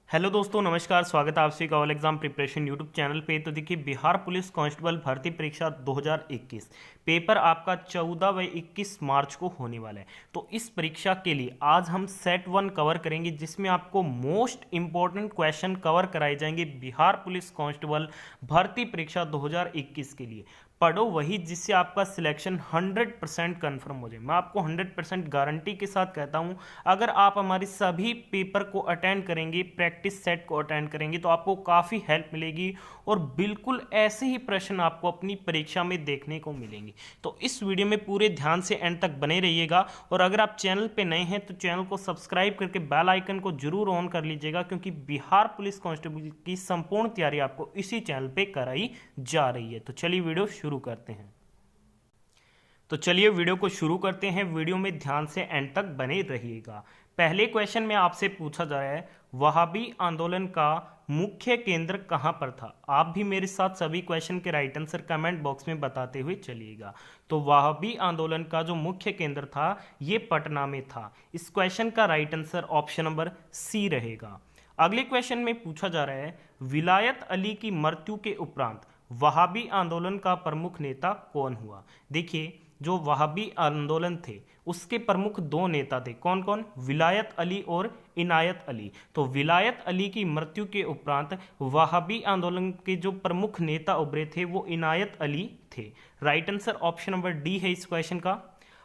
Hello दोस्तों, नमस्कार। स्वागत है आप सभी का all exam preparation YouTube channel पे। तो देखिए, बिहार पुलिस कांस्टेबल भर्ती परीक्षा 2021 पेपर आपका 14 व 21 मार्च को होने वाला है। तो इस परीक्षा के लिए आज हम सेट 1 कवर करेंगे, जिसमें आपको मोस्ट इंपॉर्टेंट क्वेश्चन कवर कराए जाएंगे बिहार पुलिस कांस्टेबल भर्ती परीक्षा 2021 के लिए। पढ़ो वही जिससे आपका सिलेक्शन 100% कन्फर्म हो जाए। मैं आपको 100% गारंटी के साथ कहता हूं, अगर आप हमारी सभी पेपर को अटेंड करेंगे, प्रैक्टिस सेट को अटेंड करेंगे, तो आपको काफ़ी हेल्प मिलेगी और बिल्कुल ऐसे ही प्रश्न आपको अपनी परीक्षा में देखने को मिलेंगे। तो इस वीडियो में पूरे ध्यान से एंड तक बने रहिएगा। और अगर आप चैनल पे नए हैं तो चैनल को सब्सक्राइब करके बेल आइकन को जरूर ऑन कर लीजिएगा, क्योंकि बिहार पुलिस कांस्टेबल की संपूर्ण तैयारी आपको इसी चैनल पे कराई जा रही है। तो चलिए वीडियो शुरू करते हैं। वीडियो में ध्यान से एंड तक बने रहिएगा। पहले क्वेश्चन में आपसे पूछा जा रहा है, वहाबी आंदोलन का मुख्य केंद्र कहां पर था। आप भी मेरे साथ सभी क्वेश्चन के राइट आंसर कमेंट बॉक्स में बताते हुए चलिएगा। तो वहाबी आंदोलन का जो मुख्य केंद्र था ये पटना में था। इस क्वेश्चन का right answer option number C रहेगा। अगले क्वेश्चन में पूछा जा रहा है, विलायत अली की मृत्यु के उपरांत वहाबी आंदोलन का प्रमुख नेता कौन हुआ। देखिए, जो वहाबी आंदोलन थे उसके प्रमुख दो नेता थे। कौन कौन? विलायत अली और इनायत अली। तो विलायत अली की मृत्यु के उपरांत वहाबी आंदोलन के जो प्रमुख नेता उभरे थे वो इनायत अली थे। Right answer option number D है इस क्वेश्चन का।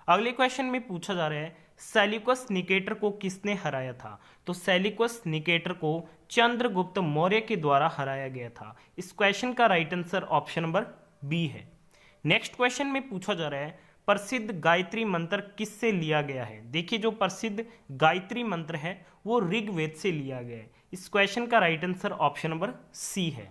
अगले क्वेश्चन में पूछा जा रहा है, सेल्यूकस निकेटर को किसने हराया था। तो सेल्यूकस निकेटर को चंद्रगुप्त मौर्य के द्वारा हराया गया था। इस क्वेश्चन का right answer option number B है। नेक्स्ट क्वेश्चन में पूछा जा रहा है, प्रसिद्ध गायत्री मंत्र किससे लिया गया है। देखिए, जो प्रसिद्ध गायत्री मंत्र है वो ऋग्वेद से लिया गया है। इस क्वेश्चन का right answer option number C है।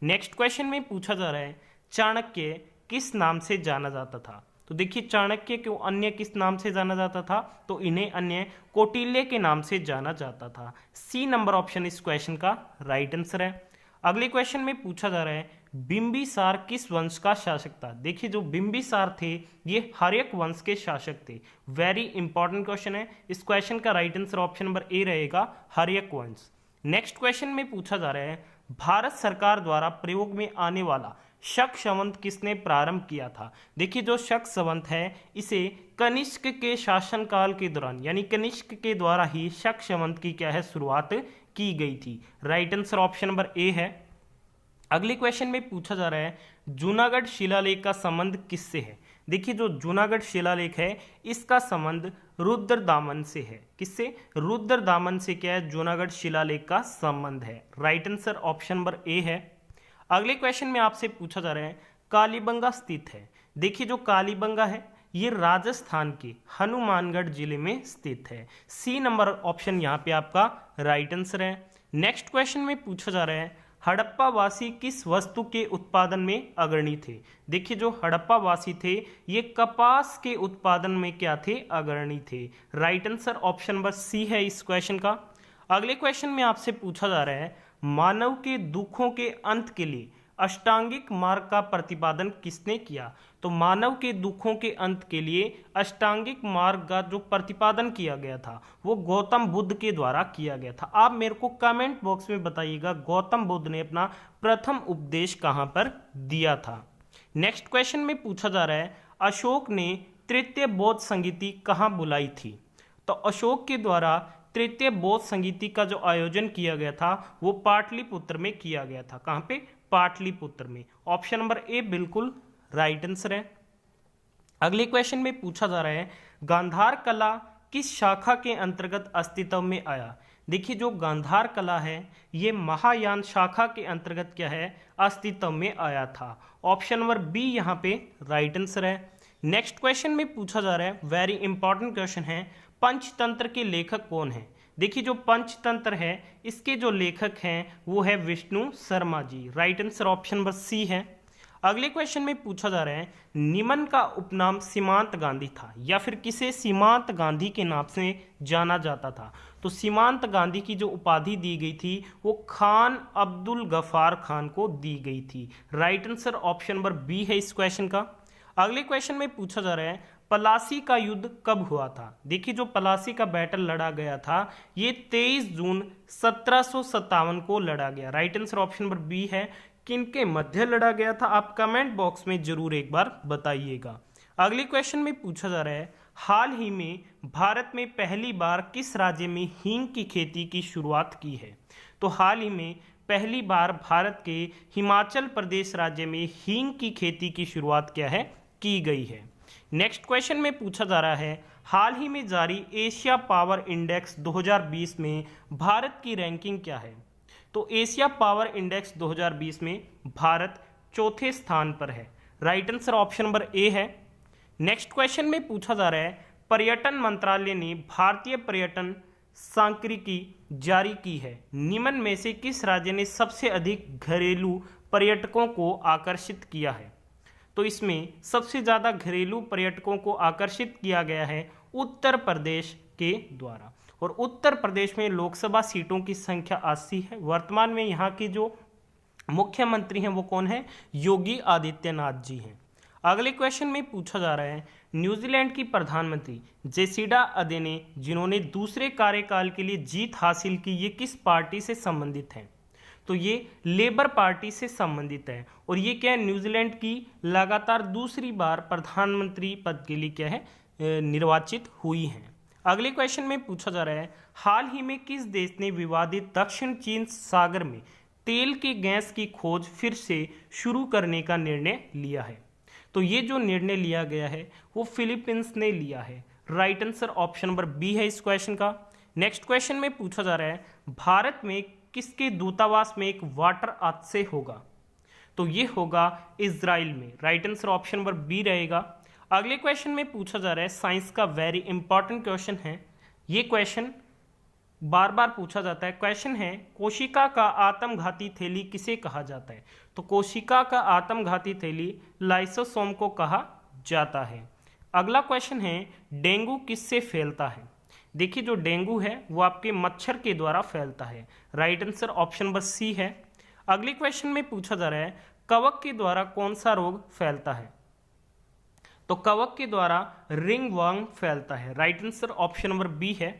नेक्स्ट क्वेश्चन में पूछा जा रहा है, चाणक्य किस नाम से जाना जाता था। तो देखिए, चाणक्य को अन्य किस नाम से जाना जाता था, तो इन्हें अन्य कौटिल्य के नाम से जाना जाता था। सी नंबर ऑप्शन इस क्वेश्चन का राइट आंसर है। अगले क्वेश्चन में पूछा जा रहा है, बिंबिसार किस वंश का शासक था। देखिए, जो बिंबिसार थे ये हर्यक वंश के शासक थे। वेरी इंपॉर्टेंट क्वेश्चन है। इस क्वेश्चन का राइट आंसर ऑप्शन नंबर ए रहेगा, हर्यक वंश। नेक्स्ट क्वेश्चन में पूछा जा रहा है, भारत सरकार द्वारा प्रयोग में आने वाला शक संवत किसने प्रारंभ किया था। देखिए, जो शक संवत है इसे कनिष्क के शासनकाल के दौरान, यानी कनिष्क के द्वारा ही शक संवत की क्या है शुरुआत की गई थी। Right answer option number A है। अगले क्वेश्चन में पूछा जा रहा है, जूनागढ़ शिलालेख का संबंध किससे है। देखिए, जो जूनागढ़ शिलालेख है इसका संबंध रुद्रदामन से है। किससे? रुद्रदामन से क्या है जूनागढ़ शिलालेख का संबंध है। Right answer option number A है। अगले क्वेश्चन में आपसे पूछा जा रहा है, कालीबंगा स्थित है। देखिए, जो कालीबंगा है ये राजस्थान के हनुमानगढ़ जिले में स्थित है। सी नंबर ऑप्शन यहाँ पे आपका राइट आंसर है। नेक्स्ट क्वेश्चन में पूछा जा रहा है, हड़प्पा वासी किस वस्तु के उत्पादन में अग्रणी थे। देखिए, जो हड़प्पा वासी थे ये कपास के उत्पादन में क्या थे? अग्रणी थे। Right answer option number C है इस क्वेश्चन का। अगले क्वेश्चन में आपसे पूछा जा रहा है, मानव के दुखों के अंत के लिए अष्टांगिक मार्ग का प्रतिपादन किसने किया। तो मानव के दुखों के अंत के लिए अष्टांगिक मार्ग का जो प्रतिपादन किया गया था वो गौतम बुद्ध के द्वारा किया गया था। आप मेरे को कमेंट बॉक्स में बताइएगा गौतम बुद्ध ने अपना प्रथम उपदेश कहां पर दिया था। नेक्स्ट क्वेश्चन में पूछा जा रहा है, अशोक ने तृतीय बौद्ध संगीति कहां बुलाई थी। तो अशोक के द्वारा तृतीय बौद्ध संगीति का जो आयोजन किया गया था वो पाटलिपुत्र में किया गया था। कहां पे? पाटलिपुत्र में। ऑप्शन नंबर ए बिल्कुल राइट आंसर है। अगले क्वेश्चन में पूछा जा रहा है, गांधार कला किस शाखा के अंतर्गत अस्तित्व में आया। देखिए, जो गांधार कला है ये महायान शाखा के अंतर्गत क्या है? अस्तित्व में आया था। ऑप्शन नंबर बी यहाँ पे राइट आंसर है। नेक्स्ट क्वेश्चन में पूछा जा रहा है, वेरी इंपॉर्टेंट क्वेश्चन है, पंचतंत्र के लेखक कौन है। देखिए, जो पंचतंत्र है इसके जो लेखक हैं वो है Vishnu Sharma ji. Right answer option number C है। अगले क्वेश्चन में पूछा जा रहा है, निमन का उपनाम सीमांत गांधी था या फिर किसे सीमांत गांधी के नाम से जाना जाता था। तो सीमांत गांधी की जो उपाधि दी गई थी वो खान अब्दुल गफार खान को दी गई थी। Right answer option number B है इस क्वेश्चन का। अगले क्वेश्चन में पूछा जा रहा है, पलासी का युद्ध कब हुआ था? देखिए जो पलासी का बैटल लड़ा गया था ये 23 जून 1757 को लड़ा गया। Right answer option number B है। किनके मध्य लड़ा गया था? आप कमेंट बॉक्स में जरूर एक बार बताइएगा। अगले क्वेश्चन में पूछा जा रहा है, हाल ही में भारत में पहली बार किस राज्य में हींग की खेती की शुरुआत की है? तो हाल ही में पहली बार भारत के हिमाचल प्रदेश राज्य में हींग की खेती की शुरुआत क्या है? की गई है। नेक्स्ट क्वेश्चन में पूछा जा रहा है, हाल ही में जारी एशिया पावर इंडेक्स 2020 में भारत की रैंकिंग क्या है? तो एशिया पावर इंडेक्स 2020 में भारत चौथे स्थान पर है। Right answer option number A है। नेक्स्ट क्वेश्चन में पूछा जा रहा है, पर्यटन मंत्रालय ने भारतीय पर्यटन सांख्यिकी जारी की है, निम्न में से किस राज्य ने सबसे अधिक घरेलू पर्यटकों को आकर्षित किया है? तो इसमें सबसे ज्यादा घरेलू पर्यटकों को आकर्षित किया गया है उत्तर प्रदेश के द्वारा, और उत्तर प्रदेश में लोकसभा सीटों की संख्या 80 है। वर्तमान में यहाँ के जो मुख्यमंत्री हैं वो कौन है? योगी आदित्यनाथ जी हैं। अगले क्वेश्चन में पूछा जा रहा है, न्यूजीलैंड की प्रधानमंत्री जेसिंडा अर्देन ने जिन्होंने दूसरे कार्यकाल के लिए जीत हासिल की, ये किस पार्टी से संबंधित हैं? तो ये लेबर पार्टी से संबंधित है, और ये क्या है? न्यूजीलैंड की लगातार दूसरी बार प्रधानमंत्री पद के लिए क्या है? निर्वाचित हुई हैं। अगले क्वेश्चन में पूछा जा रहा है, हाल ही में किस देश ने विवादित दक्षिण चीन सागर में तेल के गैस की खोज फिर से शुरू करने का निर्णय लिया है? तो ये जो निर्णय लिया गया है वो फिलीपींस ने लिया है। Right answer option number B है इस क्वेश्चन का। नेक्स्ट क्वेश्चन में पूछा जा रहा है, भारत में किसके दूतावास में एक वाटर हादसे होगा? तो ये होगा इजराइल में। Right answer option number B रहेगा। अगले क्वेश्चन में पूछा जा रहा है, साइंस का वेरी इंपॉर्टेंट क्वेश्चन है, ये क्वेश्चन बार बार पूछा जाता है। क्वेश्चन है, कोशिका का आत्मघाती थैली किसे कहा जाता है? तो कोशिका का आत्मघाती थैली लाइसोसोम को कहा जाता है। अगला क्वेश्चन है, डेंगू किससे फैलता है? देखिए जो डेंगू है वो आपके मच्छर के द्वारा फैलता है। Right answer option number C है। अगले क्वेश्चन में पूछा जा रहा है, कवक के द्वारा कौन सा रोग फैलता है? तो कवक के द्वारा रिंगवर्म फैलता है। Right answer option number B है।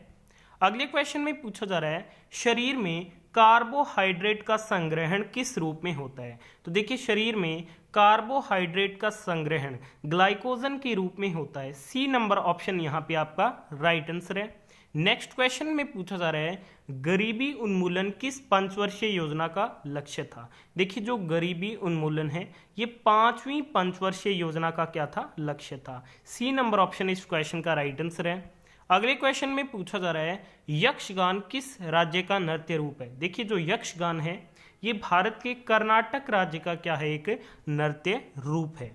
अगले क्वेश्चन में पूछा जा रहा है, शरीर में कार्बोहाइड्रेट का संग्रहण किस रूप में होता है? तो देखिए शरीर में कार्बोहाइड्रेट का संग्रहण ग्लाइकोजन के रूप में होता है। सी नंबर ऑप्शन यहाँ पे आपका राइट आंसर है। नेक्स्ट क्वेश्चन में पूछा जा रहा है, गरीबी उन्मूलन किस पंचवर्षीय योजना का लक्ष्य था? देखिए जो गरीबी उन्मूलन है ये 5वीं पंचवर्षीय योजना का क्या था? लक्ष्य था। सी नंबर ऑप्शन इस क्वेश्चन का राइट आंसर है। अगले क्वेश्चन में पूछा जा रहा है, यक्षगान किस राज्य का नृत्य रूप है? देखिए जो यक्षगान है ये भारत के कर्नाटक राज्य का क्या है? एक नृत्य रूप है।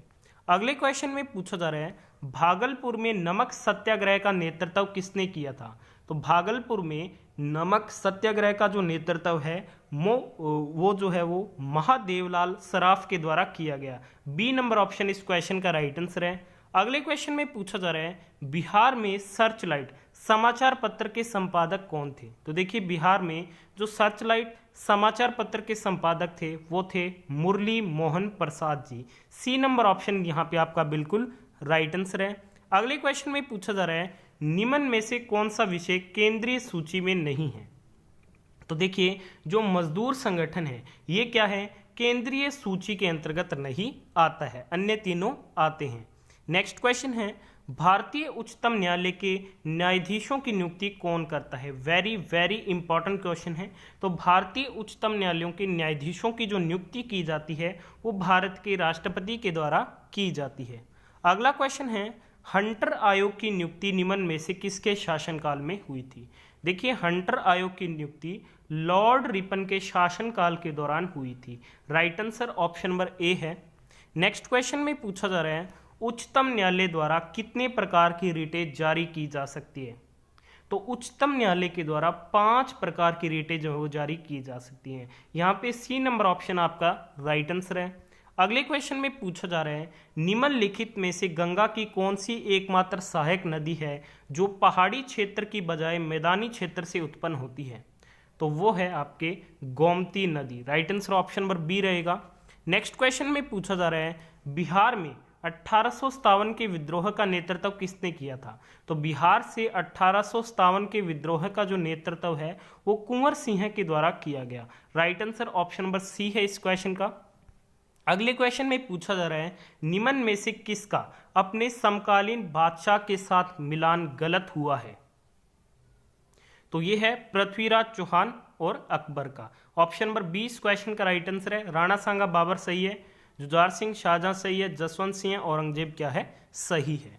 अगले क्वेश्चन में पूछा जा रहा है, भागलपुर में नमक सत्याग्रह का नेतृत्व किसने किया था? तो भागलपुर में नमक सत्याग्रह का जो नेतृत्व है वो जो है वो महादेवलाल सराफ के द्वारा किया गया। बी नंबर ऑप्शन इस क्वेश्चन का राइट आंसर है। अगले क्वेश्चन में पूछा जा रहा है, बिहार में सर्चलाइट समाचार पत्र के संपादक कौन थे? तो देखिए बिहार में जो सर्चलाइट समाचार पत्र के संपादक थे वो थे मुरली मोहन प्रसाद जी। सी नंबर ऑप्शन यहाँ पे आपका बिल्कुल राइट आंसर है। अगले क्वेश्चन में पूछा जा रहा है, निम्न में से कौन सा विषय केंद्रीय सूची में नहीं है? तो देखिए जो मजदूर संगठन है ये क्या है? केंद्रीय सूची के अंतर्गत नहीं आता है, अन्य तीनों आते हैं। नेक्स्ट क्वेश्चन है, भारतीय उच्चतम न्यायालय के न्यायाधीशों की नियुक्ति कौन करता है? वेरी वेरी इंपॉर्टेंट क्वेश्चन है। तो भारतीय उच्चतम न्यायालयों के न्यायाधीशों की जो नियुक्ति की जाती है वो भारत के राष्ट्रपति के द्वारा की जाती है। अगला क्वेश्चन है, हंटर आयोग की नियुक्ति निम्न में से किसके शासनकाल में हुई थी? देखिए हंटर आयोग की नियुक्ति लॉर्ड रिपन के शासनकाल के दौरान हुई थी। Right answer option number A है। नेक्स्ट क्वेश्चन में पूछा जा रहा है, उच्चतम न्यायालय द्वारा कितने प्रकार की रिटें जारी की जा सकती है? तो उच्चतम न्यायालय के द्वारा 5 प्रकार की रिटें जो है वो जारी की जा सकती हैं। यहाँ पे सी नंबर ऑप्शन आपका राइट आंसर है। अगले क्वेश्चन में पूछा जा रहा है, निम्नलिखित में से गंगा की कौन सी एकमात्र सहायक नदी है जो पहाड़ी क्षेत्र की बजाय मैदानी क्षेत्र से उत्पन्न होती है? तो वो है आपके गोमती नदी। Right answer option number B रहेगा। नेक्स्ट क्वेश्चन में पूछा जा रहा है, बिहार में 1857 के विद्रोह का नेतृत्व किसने किया था? तो बिहार से 1857 के विद्रोह का जो नेतृत्व है वो कुंवर सिंह के द्वारा किया गया। Right answer option number C है इस क्वेश्चन का। अगले क्वेश्चन में पूछा जा रहा है, निम्न में से किसका अपने समकालीन बादशाह के साथ मिलान गलत हुआ है? तो ये है पृथ्वीराज चौहान और अकबर का। ऑप्शन नंबर 20 क्वेश्चन का राइट आंसर है। राणा सांगा बाबर सही है, जुझार सिंह शाहजहां सही है, जसवंत सिंह औरंगजेब क्या है? सही है।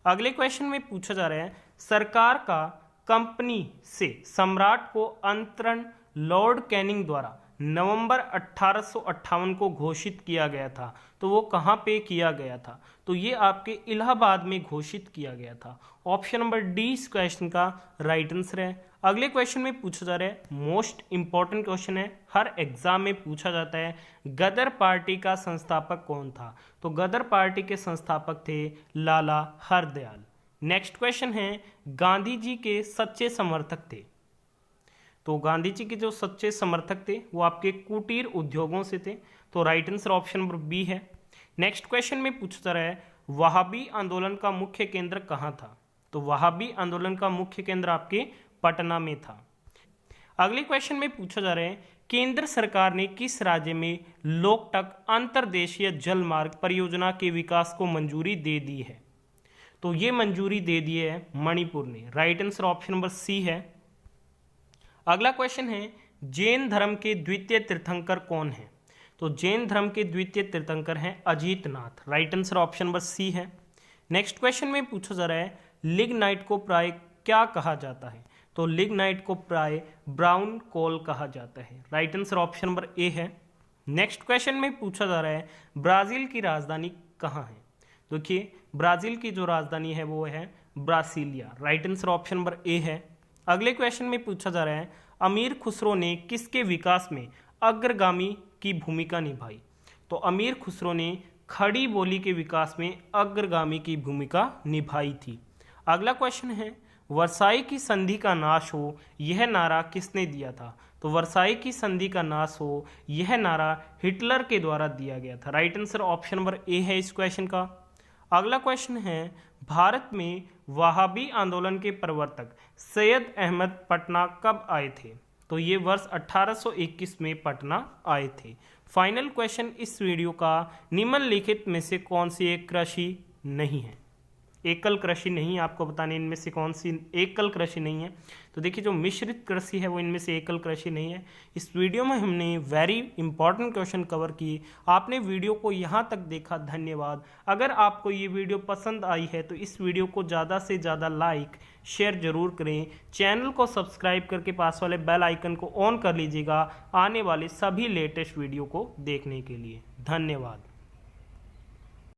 अगले क्वेश्चन में पूछा जा रहा है, सरकार का कंपनी से सम्राट को अंतरण लॉर्ड कैनिंग द्वारा नवंबर 1858 को घोषित किया गया था, तो वो कहाँ पे किया गया था? तो ये आपके इलाहाबाद में घोषित किया गया था। ऑप्शन नंबर डी इस क्वेश्चन का राइट आंसर है। अगले क्वेश्चन में पूछा जा रहा है, मोस्ट इंपॉर्टेंट क्वेश्चन है, हर एग्जाम में पूछा जाता है, गदर पार्टी का संस्थापक कौन था? तो गदर पार्टी के संस्थापक थे लाला हरदयाल। नेक्स्ट क्वेश्चन है, गांधी जी के सच्चे समर्थक थे। तो गांधी जी के जो सच्चे समर्थक थे वो आपके कुटीर उद्योगों से थे, तो right answer option number B है। नेक्स्ट क्वेश्चन में पूछा जा रहा है, वहाबी आंदोलन का मुख्य केंद्र कहाँ था? तो वहाबी आंदोलन का मुख्य केंद्र आपके पटना में था। अगले क्वेश्चन में पूछा जा रहा है, केंद्र सरकार ने किस राज्य में लोकटक अंतर्देशीय जल मार्ग परियोजना के विकास को मंजूरी दे दी है? तो ये मंजूरी दे दी है मणिपुर ने। Right answer option number C है। अगला क्वेश्चन है, जैन धर्म के द्वितीय तीर्थंकर कौन है? तो जैन धर्म के द्वितीय तीर्थंकर हैं Ajitnath. Right answer option number C है। नेक्स्ट क्वेश्चन में पूछा जा रहा है, लिग्नाइट को प्राय क्या कहा जाता है? तो लिग्नाइट को प्राय ब्राउन कोल कहा जाता है। Right answer option number A है। नेक्स्ट क्वेश्चन में पूछा जा रहा है, ब्राजील की राजधानी कहाँ है? देखिए ब्राजील की जो राजधानी है वो है Brasilia. Right answer option number A है। अगले क्वेश्चन में पूछा जा रहा है, अमीर खुसरो ने किसके विकास में अग्रगामी की भूमिका निभाई? तो अमीर खुसरो ने खड़ी बोली के विकास में अग्रगामी की भूमिका निभाई थी। अगला क्वेश्चन है, वर्साई की संधि का नाश हो यह नारा किसने दिया था? तो वर्साई की संधि का नाश हो यह नारा हिटलर के द्वारा दिया गया था। Right answer option number A है इस क्वेश्चन का। अगला क्वेश्चन है, भारत में वहाबी आंदोलन के प्रवर्तक सैयद अहमद पटना कब आए थे? तो ये वर्ष 1821 में पटना आए थे। फाइनल क्वेश्चन इस वीडियो का, निम्नलिखित में से कौन सी एक कृषि नहीं है? एकल कृषि नहीं, आपको बताने इनमें से कौन सी एकल कृषि नहीं है। तो देखिए जो मिश्रित कृषि है वो इनमें से एकल कृषि नहीं है। इस वीडियो में हमने वेरी इंपॉर्टेंट क्वेश्चन कवर किए। आपने वीडियो को यहाँ तक देखा, धन्यवाद। अगर आपको ये वीडियो पसंद आई है तो इस वीडियो को ज़्यादा से ज़्यादा लाइक शेयर जरूर करें। चैनल को सब्सक्राइब करके पास वाले बेल आइकन को ऑन कर लीजिएगा आने वाले सभी लेटेस्ट वीडियो को देखने के लिए। धन्यवाद।